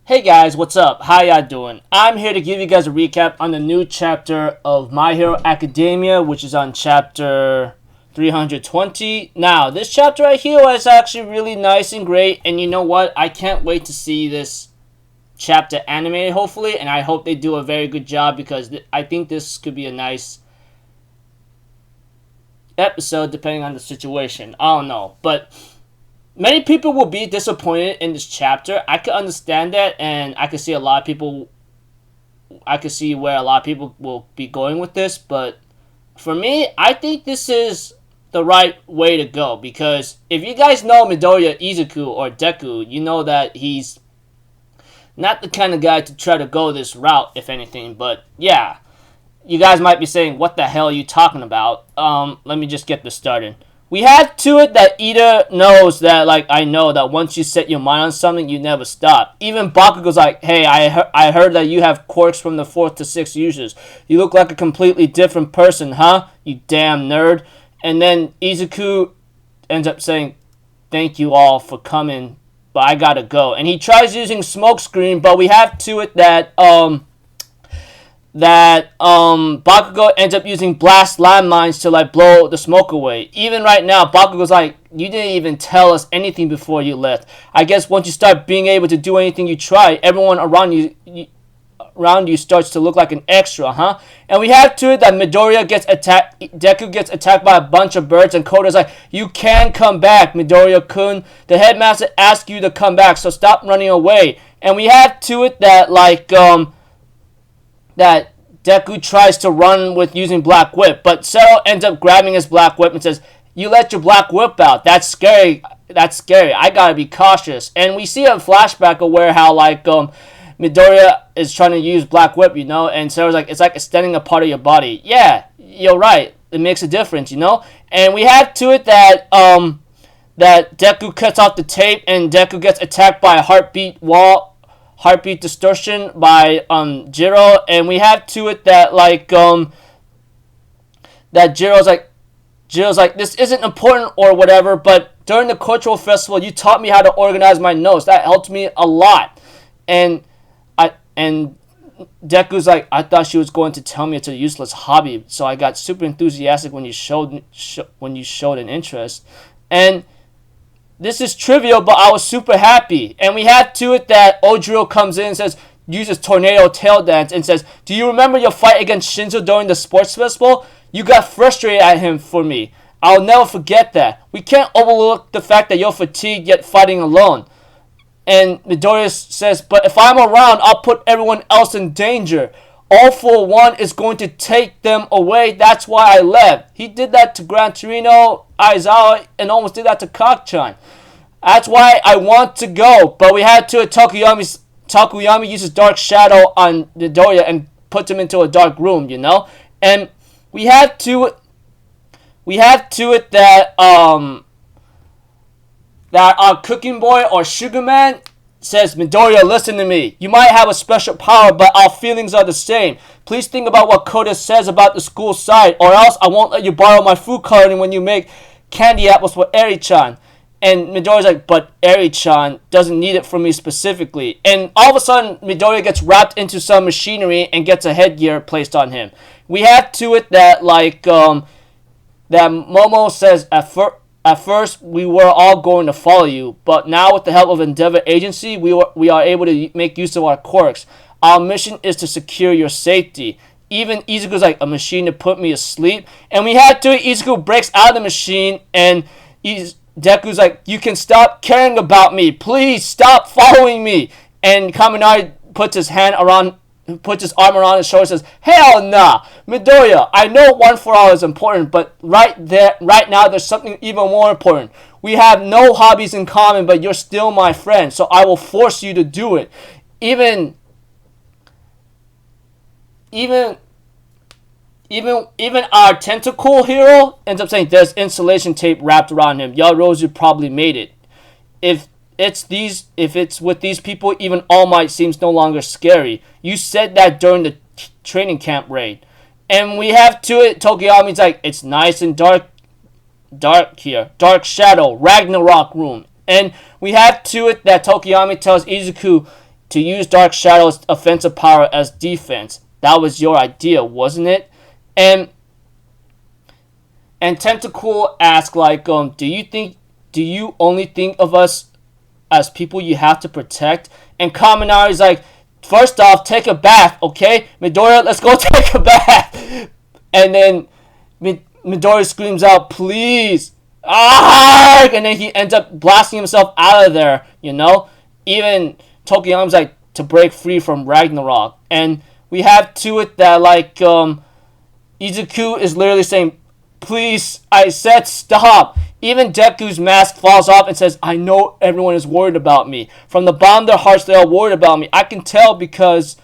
Hey guys, what's up? How y'all doing? I'm here to give you guys a recap on the new chapter of My Hero Academia, which is on chapter 320. Now, this chapter right here is actually really nice and great, and you know what? I can't wait to see this chapter animated, hopefully, and I hope they do a very good job because I think this could be a nice episode depending on the situation. I don't know, but many people will be disappointed in this chapter. I can understand that, and I can see a lot of people. I can see where a lot of people will be going with this, but for me, I think this is the right way to go because if you guys know Midoriya Izuku or Deku, you know that he's not the kind of guy to try to go this route, if anything. But yeah, you guys might be saying, "What the hell are you talking about?" Let me just get this started. We have to it that Ida knows that, like, I know that once you set your mind on something, you never stop. Even Bakugo's like, hey, I heard that you have quirks from the 4th to 6th users. You look like a completely different person, huh? You damn nerd. And then Izuku ends up saying, thank you all for coming, but I gotta go. And he tries using smokescreen, but we have to it that Bakugo ends up using blast landmines to like blow the smoke away. Even right now, Bakugo's like, you didn't even tell us anything before you left. I guess once you start being able to do anything you try, everyone around you starts to look like an extra, huh? And we have to it that Midoriya gets attacked, Deku gets attacked by a bunch of birds, and Koda's like, you can come back, Midoriya-kun. The headmaster asked you to come back, so stop running away. And we have to it that that Deku tries to run with using Black Whip, but Zero ends up grabbing his Black Whip and says, you let your Black Whip out. That's scary. That's scary. I gotta be cautious. And we see a flashback of where how Midoriya is trying to use Black Whip, you know, and Zero's like, it's like extending a part of your body. Yeah, you're right. It makes a difference, you know? And we have to it that that Deku cuts off the tape and Deku gets attacked by a heartbeat distortion by Jiro, and we have to it that that Jiro's like this isn't important or whatever, but during the cultural festival you taught me how to organize my notes. That helped me a lot. And Deku's like, I thought she was going to tell me it's a useless hobby, so I got super enthusiastic when you showed an interest. And this is trivial, but I was super happy. And we have to it that Ojiro comes in and says, uses tornado tail dance and says, do you remember your fight against Shinzo during the sports festival? You got frustrated at him for me. I'll never forget that. We can't overlook the fact that you're fatigued yet fighting alone. And Midoriya says, but if I'm around, I'll put everyone else in danger. All for One is going to take them away. That's why I left. He did that to Gran Torino, Aizawa, and almost did that to Kakchan. That's why I want to go. But we had to. Takuyami uses Dark Shadow on Midoriya and puts him into a dark room, you know? And we have to it that that our cooking boy or sugar man says, Midoriya, listen to me. You might have a special power, but our feelings are the same. Please think about what Koda says about the school side, or else I won't let you borrow my food coloring when you make candy apples for Eri-chan. And Midoriya's like, but Eri-chan doesn't need it from me specifically. And all of a sudden, Midoriya gets wrapped into some machinery and gets a headgear placed on him. We have to it that, that Momo says, at first, we were all going to follow you, but now with the help of Endeavor Agency, we are able to make use of our quirks. Our mission is to secure your safety. Even Izuku's like, a machine to put me asleep. And we had to, Izuku breaks out of the machine, and Deku's like, you can stop caring about me. Please stop following me. And Kaminari puts his arm around his shoulder and says, hell nah, Midoriya, I know 1 for all is important, but right now there's something even more important. We have no hobbies in common, but you're still my friend, so I will force you to do it. Even our tentacle hero ends up saying there's insulation tape wrapped around him. Yaozu probably made it. If it's with these people, even All Might seems no longer scary. You said that during the training camp raid. And we have to it, Tokiyami's like, it's nice and dark here. Dark Shadow, Ragnarok Room. And we have to it that Tokiyami tells Izuku, to use Dark Shadow's offensive power as defense. That was your idea, wasn't it? And Tentacle asks, like, do you only think of us as people you have to protect? And Kaminari's like, first off, take a bath, okay? Midoriya, let's go take a bath. And then Midoriya screams out, please. Ah! And then he ends up blasting himself out of there, you know? Even Tokuyami's like, to break free from Ragnarok. And we have to it that, like, Izuku is literally saying, please, I said stop. Even Deku's mask falls off and says, I know everyone is worried about me. From the bottom of their hearts, they are worried about me. I can tell because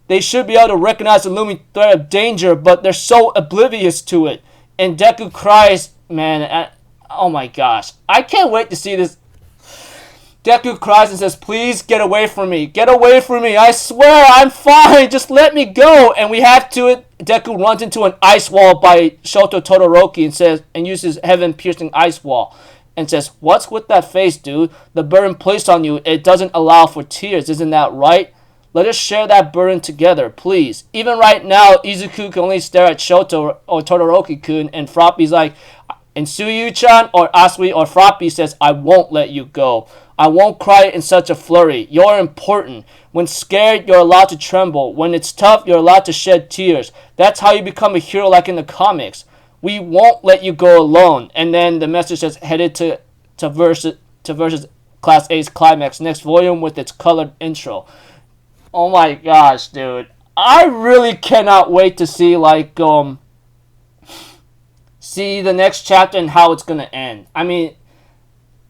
they should be able to recognize the looming threat of danger, but they're so oblivious to it. And Deku cries, man, oh my gosh. I can't wait to see this. Deku cries and says, please get away from me. Get away from me. I swear I'm fine. Just let me go. And we have to it. Deku runs into an ice wall by Shoto Todoroki and uses heaven-piercing ice wall. And says, what's with that face, dude? The burden placed on you, it doesn't allow for tears. Isn't that right? Let us share that burden together, please. Even right now, Izuku can only stare at Shoto or Todoroki-kun. And Froppy's like, and Suyu-chan or Asui or Froppy says, I won't let you go. I won't cry in such a flurry. You're important. When scared, you're allowed to tremble. When it's tough, you're allowed to shed tears. That's how you become a hero like in the comics. We won't let you go alone. And then the message says, headed to versus Class A's climax, next volume with its colored intro. Oh my gosh, dude. I really cannot wait to see, like, see the next chapter and how it's gonna end. I mean,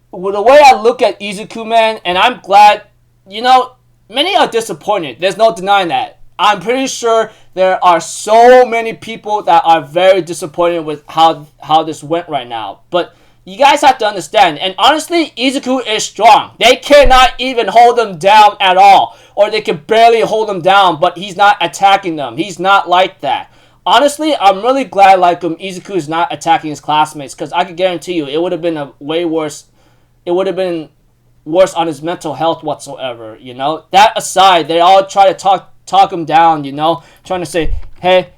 with the way I look at Izuku, man, and I'm glad, you know, many are disappointed. There's no denying that. I'm pretty sure there are so many people that are very disappointed with how this went right now. But you guys have to understand, and honestly, Izuku is strong. They cannot even hold him down at all. Or they can barely hold him down, but he's not attacking them. He's not like that. Honestly, I'm really glad, like, Izuku is not attacking his classmates, because I can guarantee you, it would have been a way worse. It would have been worse on his mental health whatsoever, you know? That aside, they all try to talk him down, you know? Trying to say, hey,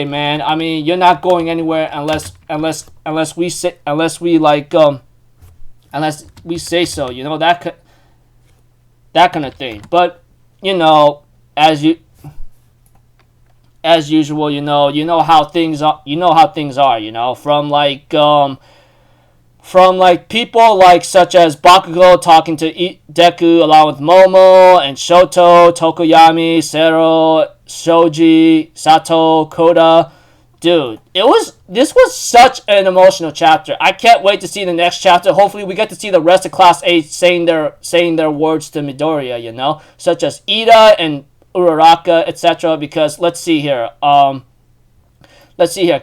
man, I mean, you're not going anywhere unless we say so, you know? That kind of thing. But, you know, as usual, you know how things are, you know, from people like such as Bakugo talking to Deku along with Momo and Shoto, Tokoyami, Sero, Shoji, Sato, Koda. Dude, this was such an emotional chapter. I can't wait to see the next chapter. Hopefully we get to see the rest of Class A saying their words to Midoriya, you know, such as Ida and Uraraka, etc. Because let's see here.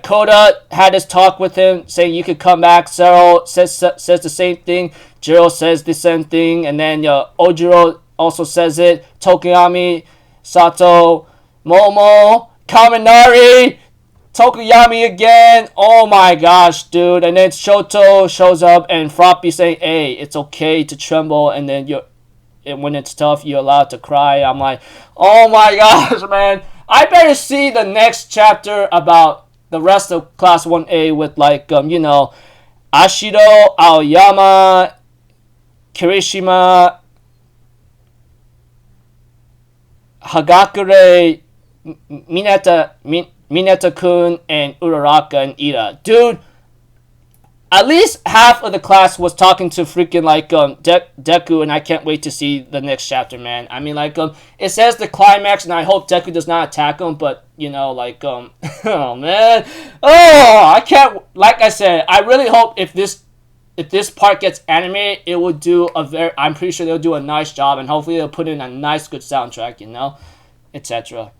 Koda had his talk with him, saying you could come back. Sero says the same thing. Jiro says the same thing. And then Ojiro also says it. Tokoyami, Sato, Momo, Kaminari, Tokoyami again. Oh my gosh, dude. And then Shoto shows up and Froppy saying, hey, it's okay to tremble. And then when it's tough, you're allowed to cry. I'm like, oh my gosh, man. I better see the next chapter about the rest of Class 1A with, like, you know, Ashido, Aoyama, Kirishima, Hagakure, Mineta-kun, and Uraraka and Ida. Dude, at least half of the class was talking to freaking, like, Deku, and I can't wait to see the next chapter, man. I mean, like, it says the climax, and I hope Deku does not attack him, but, you know, like, oh, man. Oh, I can't, like I said, I really hope if this part gets animated, it will do I'm pretty sure they'll do a nice job, and hopefully they'll put in a nice, good soundtrack, you know, etc.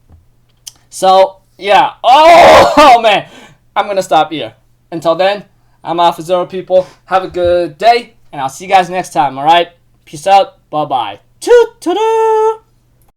So, yeah. Oh, man. I'm gonna stop here. Until then, I'm Alpha Zero, people. Have a good day, and I'll see you guys next time, alright? Peace out. Bye-bye. Toot-toot-toot.